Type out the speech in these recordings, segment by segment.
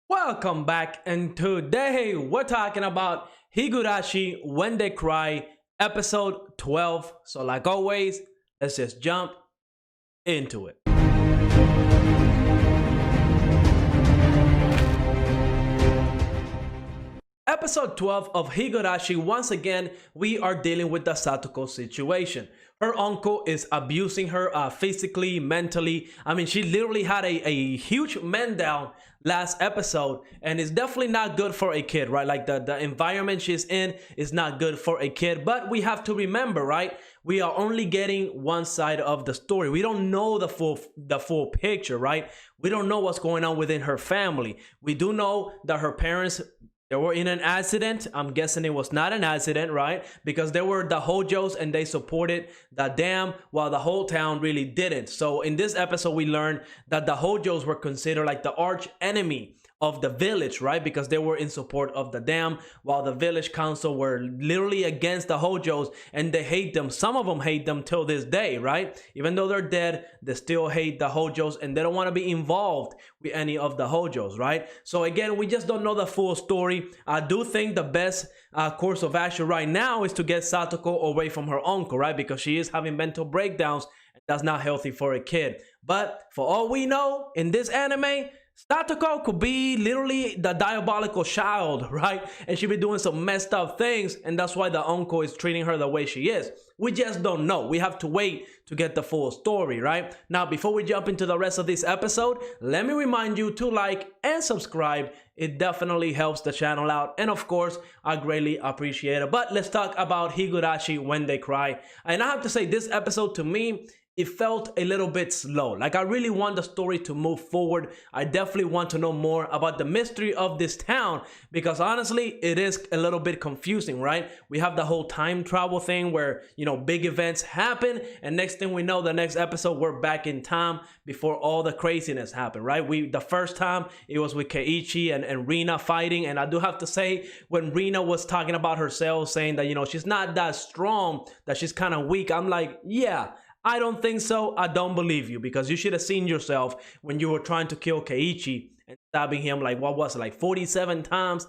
Welcome back, and today we're talking about Higurashi When They Cry, episode 12. So like always, let's just jump into it. Episode 12 of Higurashi. Once again, we are dealing with the Satoko situation. Her uncle is abusing her physically, mentally. I mean, she literally had a huge meltdown last episode, and it's definitely not good for a kid, right? Like the environment she's in is not good for a kid. But we have to remember, right? We are only getting one side of the story. We don't know the full picture, right? We don't know what's going on within her family. We do know that her parents, they were in an accident. I'm guessing it was not an accident, right? Because they were the Hojos and they supported the dam while the whole town really didn't. So in this episode, we learned that the Hojos were considered like the arch enemy of the village, right? Because they were in support of the dam while the village council were literally against the Hojos, and they hate them. Some of them hate them till this day, right? Even though they're dead, they still hate the Hojos and they don't want to be involved with any of the Hojos, right? So again, we just don't know the full story. I do think the best course of action right now is to get Satoko away from her uncle, right? Because she is having mental breakdowns, and that's not healthy for a kid. But for all we know, in this anime, Satoko could be literally the diabolical child, right? And she be doing some messed up things, and that's why the uncle is treating her the way she is. We just don't know. We have to wait to get the full story, right? Now, before we jump into the rest of this episode, let me remind you to like and subscribe. It definitely helps the channel out, and of course, I greatly appreciate it. But let's talk about Higurashi When They Cry. And I have to say, this episode to me, it felt a little bit slow. Like, I really want the story to move forward. I definitely want to know more about the mystery of this town, because honestly, it is a little bit confusing, right? We have the whole time travel thing where, you know, big events happen, and next thing we know, the next episode, we're back in time before all the craziness happened, right? The first time, it was with Keiichi and Rina fighting, and I do have to say, when Rina was talking about herself, saying that, you know, she's not that strong, that she's kind of weak, I'm like, yeah, I don't think so. I don't believe you, because you should have seen yourself when you were trying to kill Keiichi and stabbing him like, what was it, like 47 times.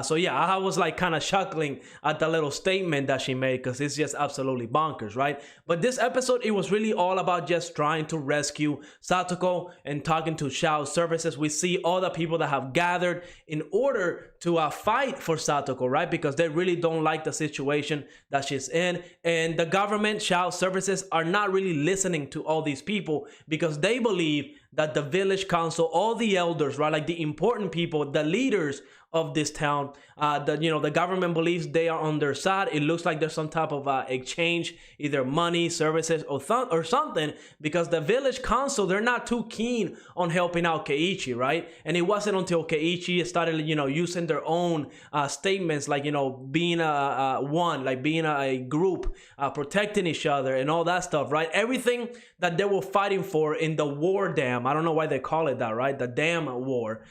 So yeah, I was like kind of chuckling at the little statement that she made, because it's just absolutely bonkers, right? But this episode, it was really all about just trying to rescue Satoko and talking to child services. We see all the people that have gathered in order to fight for Satoko, right? Because they really don't like the situation that she's in, and the government, child services, are not really listening to all these people, because they believe that the village council, all the elders, right, like the important people, the leaders of this town, the government believes they are on their side. It looks like there's some type of exchange, either money, services, or something, because the village council, they're not too keen on helping out Keiichi, right? And it wasn't until Keiichi started, you know, using their own statements, like, you know, being one, like being a group, protecting each other and all that stuff, right? Everything that they were fighting for in the war dam, I don't know why they call it that, right? The dam war.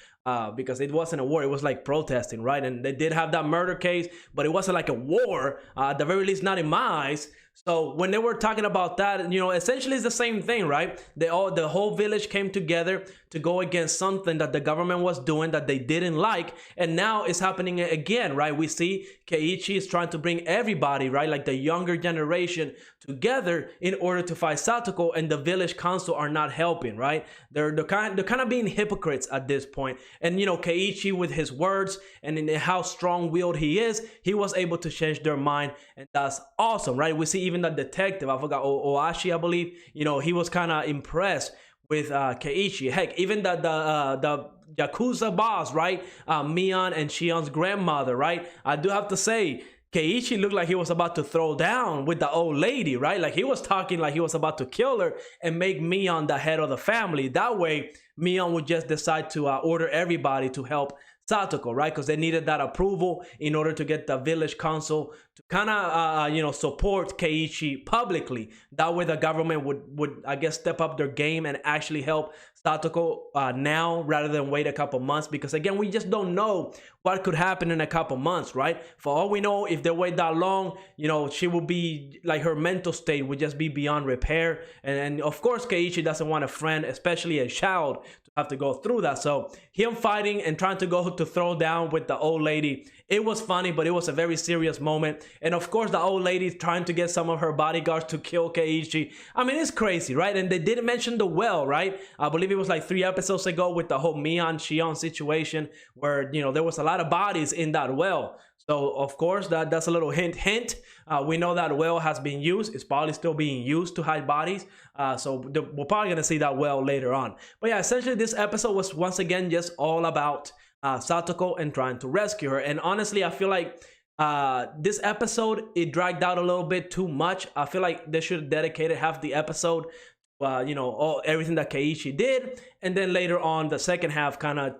Because it wasn't a war, it was like protesting, right? And they did have that murder case, but it wasn't like a war, at the very least not in my eyes. So when they were talking about that, you know, essentially it's the same thing, right? The whole village came together to go against something that the government was doing that they didn't like, and now it's happening again, right? We see Keiichi is trying to bring everybody, right, like the younger generation, together in order to fight Satoko, and the village council are not helping, right? They're kind of being hypocrites at this point. And you know, Keiichi, with his words and in how strong-willed he is, he was able to change their mind, and that's awesome, right? We see even the detective, I forgot, Oashi, I believe, you know, he was kind of impressed with Keiichi. Heck, even the Yakuza boss, right? Mion and Shion's grandmother, right? I do have to say, Keiichi looked like he was about to throw down with the old lady, right? Like, he was talking like he was about to kill her and make Mion the head of the family. That way, Mion would just decide to order everybody to help Satoko, right? Because they needed that approval in order to get the village council to kind of, support Keiichi publicly. That way the government would, I guess, step up their game and actually help Satoko now rather than wait a couple months. Because again, we just don't know what could happen in a couple months, right? For all we know, if they wait that long, you know, she will be like, her mental state would just be beyond repair. And of course, Keiichi doesn't want a friend, especially a child, to have to go through that. So him fighting and trying to go to throw down with the old lady, it was funny, but it was a very serious moment. And of course, the old lady trying to get some of her bodyguards to kill Keiichi. I mean, it's crazy, right? And they didn't mention the well, right? I believe it was like 3 episodes ago with the whole Mion Shion situation where, you know, there was a lot of bodies in that well. So of course, that's a little hint. We know that well has been used. It's probably still being used to hide bodies. So we're probably gonna see that well later on. But yeah, essentially this episode was once again just all about Satoko and trying to rescue her. And honestly, I feel like this episode, it dragged out a little bit too much. I feel like they should have dedicated half the episode, you know, everything that Keiichi did, and then later on the second half, kind of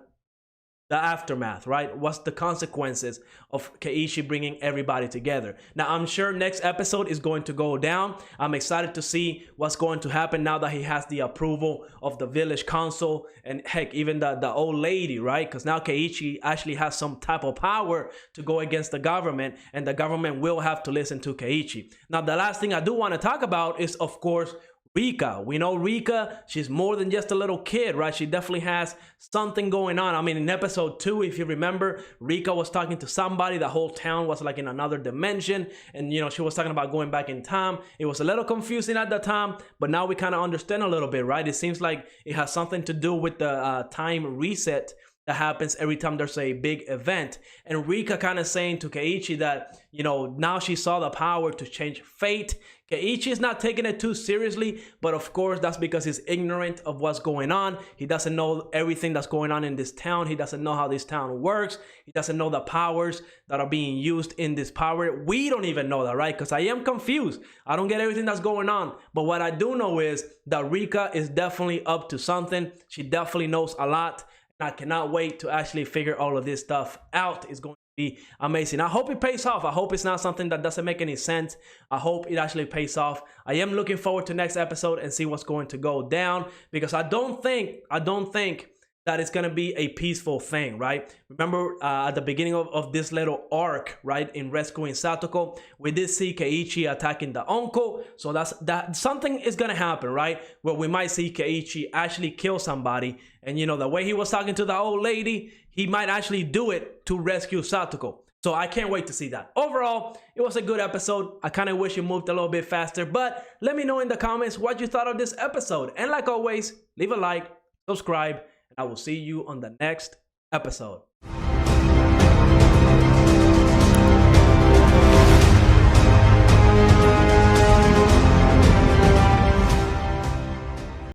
the aftermath, right? What's the consequences of Keiichi bringing everybody together? Now, I'm sure next episode is going to go down. I'm excited to see what's going to happen now that he has the approval of the village council and heck, even the old lady, right? Because now Keiichi actually has some type of power to go against the government, and the government will have to listen to Keiichi. Now, the last thing I do want to talk about is, of course, Rika. We know Rika, she's more than just a little kid, right? She definitely has something going on. I mean, in episode 2, if you remember, Rika was talking to somebody. The whole town was like in another dimension. And, you know, she was talking about going back in time. It was a little confusing at the time, but now we kind of understand a little bit, right? It seems like it has something to do with the time reset that happens every time there's a big event. And Rika kind of saying to Keiichi that, you know, now she saw the power to change fate. Keiichi is not taking it too seriously, but of course that's because he's ignorant of what's going on. He doesn't know everything that's going on in this town. He doesn't know how this town works. He doesn't know the powers that are being used in this power. We don't even know that, right? Because I am confused. I don't get everything that's going on. But what I do know is that Rika is definitely up to something. She definitely knows a lot. I cannot wait to actually figure all of this stuff out. It's going to be amazing. I hope it pays off. I hope it's not something that doesn't make any sense. I hope it actually pays off. I am looking forward to next episode and see what's going to go down, because I don't think that it's going to be a peaceful thing, right? Remember at the beginning of this little arc, right, in rescuing Satoko, we did see Keiichi attacking the uncle. So that something is going to happen, right? Where we might see Keiichi actually kill somebody. And, you know, the way he was talking to the old lady, he might actually do it to rescue Satoko. So I can't wait to see that. Overall, it was a good episode. I kind of wish it moved a little bit faster, but let me know in the comments what you thought of this episode. And like always, leave a like, subscribe, and I will see you on the next episode.